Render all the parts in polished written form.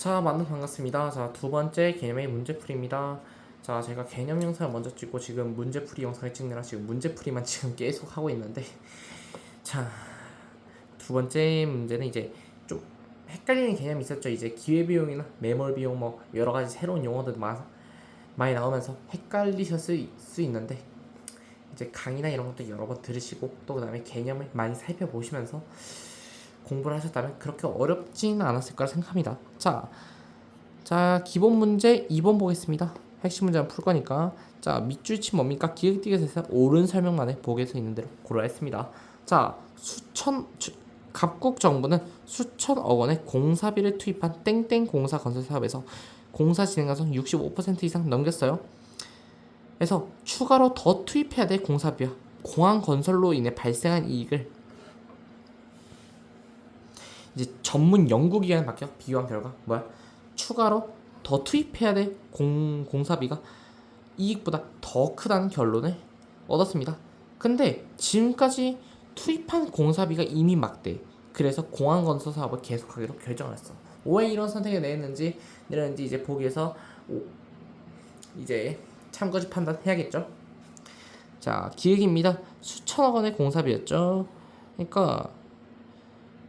자, 만나 반갑습니다. 자, 두 번째 개념의 문제풀이입니다. 자, 제가 개념 영상을 먼저 찍고 지금 문제풀이 영상을 찍느라 지금 문제풀이만 지금 계속 하고 있는데, 자, 두 번째 문제는 이제 좀 헷갈리는 개념이 있었죠. 이제 기회비용이나 매몰비용 뭐 여러 가지 새로운 용어들 많이 나오면서 헷갈리셨을 수 있는데, 이제 강의나 이런 것도 여러 번 들으시고 또 그다음에 개념을 많이 살펴보시면서 공부를 하셨다면 그렇게 어렵지는 않았을 거라 생각합니다. 자, 기본 문제 2번 보겠습니다. 핵심 문제만 풀 거니까. 자, 밑줄치 뭡니까? 기획띠get에서 옳은 설명만에 보기에서 있는 대로 고려했습니다. 자, 갑국 정부는 수천억 원의 공사비를 투입한 땡땡 공사 건설 사업에서 공사 진행 가속 65% 이상 넘겼어요. 그래서 추가로 더 투입해야 될 공사비와 공항 건설로 인해 발생한 이익을 이제 전문 연구기관에 맡겨 비교한 결과 추가로 더 투입해야 될 공사비가 이익보다 더 크다는 결론을 얻었습니다. 근데 지금까지 투입한 공사비가 이미 막대. 그래서 공항 건설 사업을 계속하기로 결정을 했어. 왜 이런 선택을 내렸는지 이제 보기에서 이제 참고지 판단해야겠죠. 자, 기획입니다. 수천억 원의 공사비였죠. 그러니까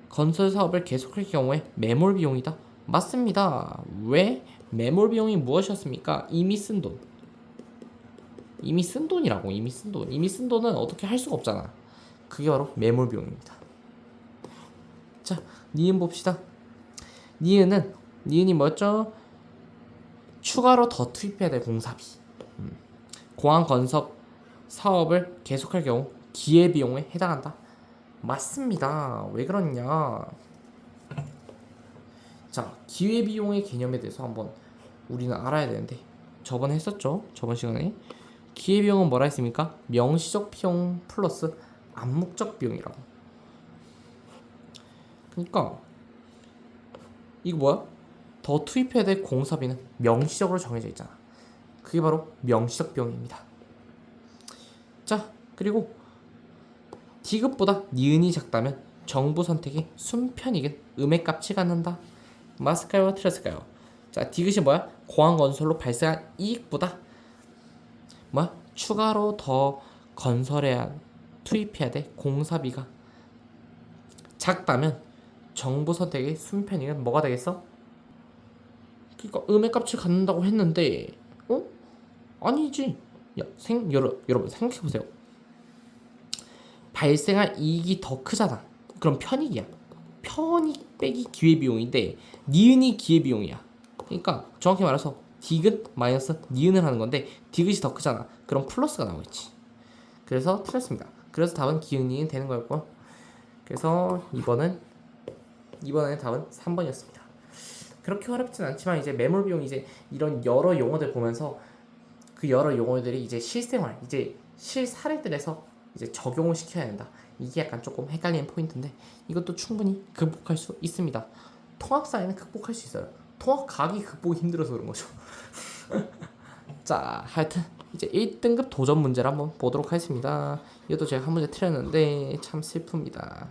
건설 사업을 계속할 경우에 매몰 비용이다. 맞습니다. 왜? 매몰 비용이 무엇이었습니까? 이미 쓴 돈. 이미 쓴 돈이라고. 이미 쓴 돈은 어떻게 할 수가 없잖아. 그게 바로 매몰 비용입니다. 자, 니은 봅시다. 니은이 뭐였죠? 추가로 더 투입해야 될 공사비. 공항 건설 사업을 계속할 경우 기회비용에 해당한다. 맞습니다. 왜 그러냐? 자, 기회비용의 개념에 대해서 한번 우리는 알아야 되는데 저번에 했었죠? 저번 시간에 기회비용은 뭐라 했습니까? 명시적 비용 플러스 암묵적 비용이라고. 그러니까 이거 뭐야? 더 투입해야 될 공사비는 명시적으로 정해져 있잖아. 그게 바로 명시적 비용입니다. 자, 그리고 디귿보다 니은이 작다면 정부 선택이 순편익은 음액값이 갖는다. 맞을까요? 틀렸을까요? 자, 디귿이 뭐야? 공항 건설로 발생한 이익보다 추가로 더 건설해야 투입해야 돼 공사비가 작다면 정부 선택의 순편익은 뭐가 되겠어? 그러니까 음액값이 갖는다고 했는데 아니지. 여러분 생각해보세요. 발생할 이익이 더 크잖아. 그럼 편익이야. 편익 빼기 기회비용인데 니은이 기회비용이야. 그러니까 정확히 말해서 디귿 마이너스 니은을 하는 건데 디귿이 더 크잖아. 그럼 플러스가 나오겠지. 그래서 틀렸습니다. 그래서 답은 기흥 니은 되는 거였고, 그래서 이번엔 답은 3번이었습니다. 그렇게 어렵진 않지만 이제 매몰 비용 이제 이런 여러 용어들 보면서 그 여러 용어들이 이제 실생활 이제 실사례들에서 이제 적용을 시켜야 된다. 이게 약간 조금 헷갈리는 포인트인데 이것도 충분히 극복할 수 있습니다. 통합사회는 극복할 수 있어요. 통합각이 극복이 힘들어서 그런 거죠. 자, 하여튼 이제 1등급 도전 문제를 한번 보도록 하겠습니다. 이것도 제가 한 문제 틀렸는데 참 슬픕니다.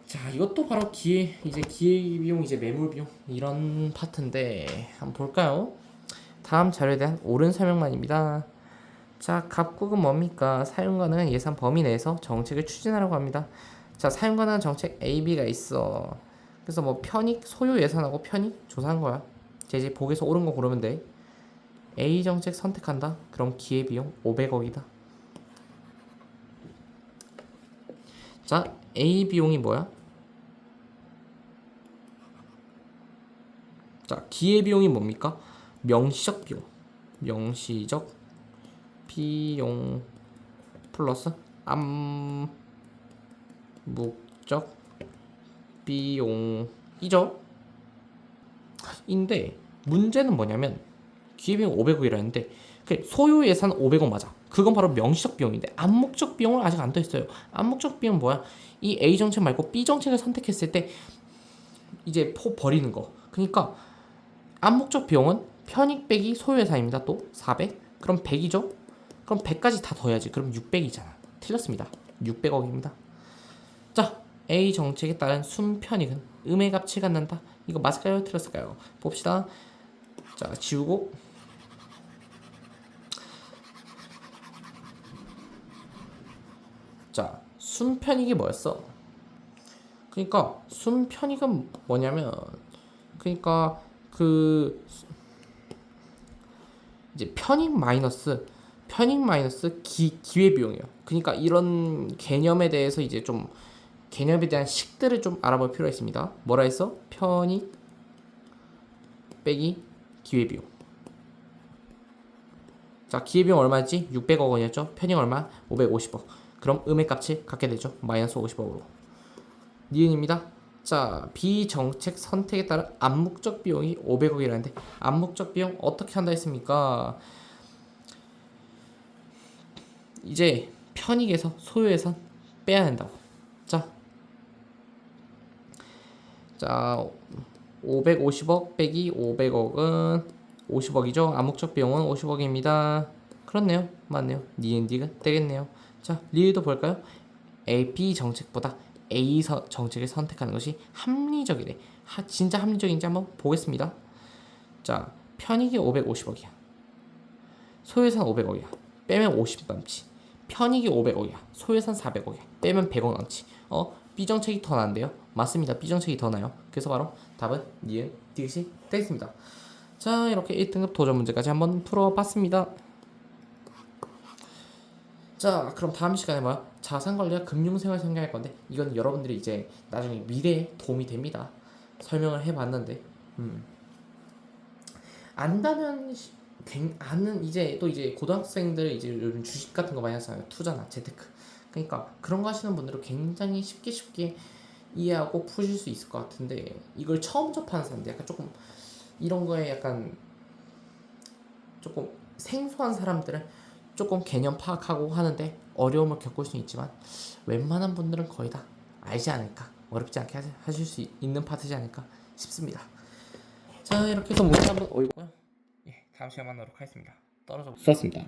자, 이것도 바로 기회비용 이제 매몰비용 이런 파트인데 한번 볼까요? 다음 자료에 대한 옳은 설명만입니다. 자, 갑국은 뭡니까? 사용 가능한 예산 범위 내에서 정책을 추진하려고 합니다. 자, 사용 가능한 정책 A, B가 있어. 그래서 뭐 편익, 소요 예산하고 편익 조사한 거야. 이제 보기에서 옳은 거 고르면 돼. A 정책 선택한다. 그럼 기회비용 500억이다. 자, A 비용이 뭐야? 자, 기회비용이 뭡니까? 명시적 비용. 명시적 비용 플러스 암묵적 비용이죠. 인데 문제는 뭐냐면 기회비용 500억이라는데 소요 예산 500억 맞아. 그건 바로 명시적 비용인데 암묵적 비용은 아직 안 떠있어요. 암묵적 비용은 뭐야? 이 A 정책 말고 B 정책을 선택했을 때 이제 포 버리는 거. 그러니까 암묵적 비용은 편익 빼기 소요 예산입니다. 또 400. 그럼 100이죠? 그럼 100까지 다 더해야지. 그럼 600이잖아. 틀렸습니다. 600억입니다. 자, A 정책에 따른 순편익은 음의 값이 갖는다. 이거 맞을까요? 틀렸을까요? 봅시다. 자, 지우고. 자, 순편익이 뭐였어? 그러니까 순편익은 뭐냐면, 그러니까 그 이제 편익 마이너스 기회 비용이에요. 그러니까 이런 개념에 대해서 이제 좀 개념에 대한 식들을 좀 알아볼 필요가 있습니다. 뭐라 했어? 편익 빼기 기회 비용. 자, 기회 비용 얼마였지? 600억 원이었죠. 편익 얼마? 550억. 그럼 음의 값을 갖게 되죠. 마이너스 50억으로. 니은입니다. 자, 비정책 선택에 따른 암묵적 비용이 500억이라는데 암묵적 비용 어떻게 한다 했습니까? 이제 편익에서 소요에서 빼야 된다고. 자 550억 빼기 500억은 50억이죠. 암묵적 비용은 50억입니다. 그렇네요. 맞네요. 니은디가 되겠네요. 자, 리을도 볼까요? A, B 정책보다 A 정책을 선택하는 것이 합리적이래. 진짜 합리적인지 한번 보겠습니다. 자, 편익이 550억이야. 소요예산 500억이야. 빼면 50 남지. 편익이 500억이야. 소요예산 400억이야. 빼면 100억 남지. B 정책이 더 난데요. 맞습니다. B 정책이 더 나요. 그래서 바로 답은 니은 디귿이 되겠습니다. 자, 이렇게 1등급 도전 문제까지 한번 풀어봤습니다. 자, 그럼 다음 시간에 뭐야? 자산관리와 금융생활 설명할 건데 이건 여러분들이 이제 나중에 미래에 도움이 됩니다. 설명을 해봤는데 안다면 아는 이제 또 이제 고등학생들 이제 요즘 주식 같은 거 많이 하잖아요. 투자나 재테크. 그러니까 그런 거 하시는 분들은 굉장히 쉽게 이해하고 푸실 수 있을 것 같은데 이걸 처음 접하는 사람들 약간 조금 이런 거에 약간 조금 생소한 사람들은 조금 개념 파악하고 하는데 어려움을 겪을 수는 있지만 웬만한 분들은 거의 다 알지 않을까, 어렵지 않게 하실 수 있는 파트지 않을까 싶습니다. 자, 이렇게 해서 문제 한번 어이구요. 예, 다음 시간에 만나도록 하겠습니다. 떨어져. 썼습니다.